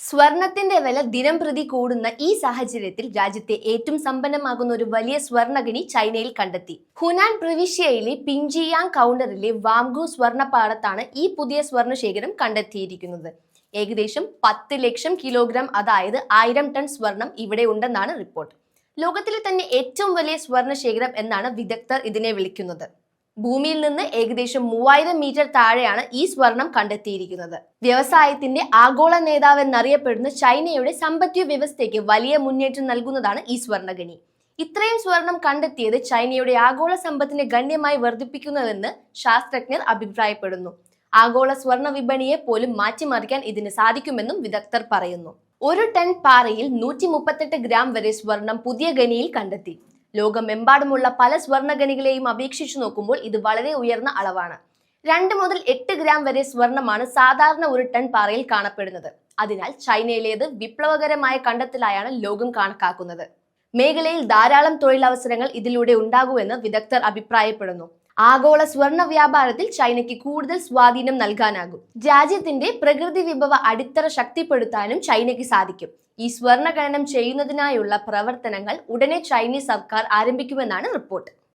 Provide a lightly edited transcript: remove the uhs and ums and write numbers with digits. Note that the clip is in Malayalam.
സ്വർണത്തിന്റെ വില ദിനം പ്രതി കൂടുന്ന ഈ സാഹചര്യത്തിൽ രാജ്യത്തെ ഏറ്റവും സമ്പന്നമാകുന്ന ഒരു വലിയ സ്വർണഖനി ചൈനയിൽ കണ്ടെത്തി. ഹുനാൻ പ്രവിശ്യയിലെ പിങ്ജിയാങ് കൗണ്ടറിലെ വാംഗു സ്വർണപ്പാടത്താണ് ഈ പുതിയ സ്വർണശേഖരം കണ്ടെത്തിയിരിക്കുന്നത്. ഏകദേശം 10 ലക്ഷം കിലോഗ്രാം, അതായത് 1000 ടൺ സ്വർണം ഇവിടെ ഉണ്ടെന്നാണ് റിപ്പോർട്ട്. ലോകത്തിലെ തന്നെ ഏറ്റവും വലിയ സ്വർണശേഖരം എന്നാണ് വിദഗ്ധർ ഇതിനെ വിളിക്കുന്നത്. ഭൂമിയിൽ നിന്ന് ഏകദേശം 3000 മീറ്റർ താഴെയാണ് ഈ സ്വർണം കണ്ടെത്തിയിരിക്കുന്നത്. വ്യവസായത്തിന്റെ ആഗോള നേതാവ് എന്നറിയപ്പെടുന്ന ചൈനയുടെ സാമ്പത്തിക വ്യവസ്ഥയ്ക്ക് വലിയ മുന്നേറ്റം നൽകുന്നതാണ് ഈ സ്വർണഖനി. ഇത്രയും സ്വർണം കണ്ടെത്തിയത് ചൈനയുടെ ആഗോള സമ്പത്തിനെ ഗണ്യമായി വർദ്ധിപ്പിക്കുന്നതെന്ന് ശാസ്ത്രജ്ഞർ അഭിപ്രായപ്പെടുന്നു. ആഗോള സ്വർണ വിപണിയെ പോലും മാറ്റിമറിക്കാൻ ഇതിന് സാധിക്കുമെന്നും വിദഗ്ധർ പറയുന്നു. 1 ടൺ പാറയിൽ 138 ഗ്രാം വരെ സ്വർണം പുതിയ ഖനിയിൽ കണ്ടെത്തി. ലോകമെമ്പാടുമുള്ള പല സ്വർണ്ണഖനികളെയും അപേക്ഷിച്ചു നോക്കുമ്പോൾ ഇത് വളരെ ഉയർന്ന അളവാണ്. 2 മുതൽ 8 ഗ്രാം വരെ സ്വർണമാണ് സാധാരണ 1 ടൺ പാറയിൽ കാണപ്പെടുന്നത്. അതിനാൽ ചൈനയിലേത് വിപ്ലവകരമായ കണ്ടെത്തലായാണ് ലോകം കണക്കാക്കുന്നത്. മേഖലയിൽ ധാരാളം തൊഴിലവസരങ്ങൾ ഇതിലൂടെ ഉണ്ടാകുമെന്ന് വിദഗ്ധർ അഭിപ്രായപ്പെടുന്നു. ആഗോള സ്വർണ്ണ വ്യാപാരത്തിൽ ചൈനയ്ക്ക് കൂടുതൽ സ്വാധീനം നൽകാനാകും. രാജ്യത്തിന്റെ പ്രകൃതി വിഭവ അടിത്തറ ശക്തിപ്പെടുത്താനും ചൈനയ്ക്ക് സാധിക്കും. ഈ സ്വർണ്ണ ഖനനം ചെയ്യുന്നതിനായുള്ള പ്രവർത്തനങ്ങൾ ഉടനെ ചൈനീസ് സർക്കാർ ആരംഭിക്കുമെന്നാണ് റിപ്പോർട്ട്.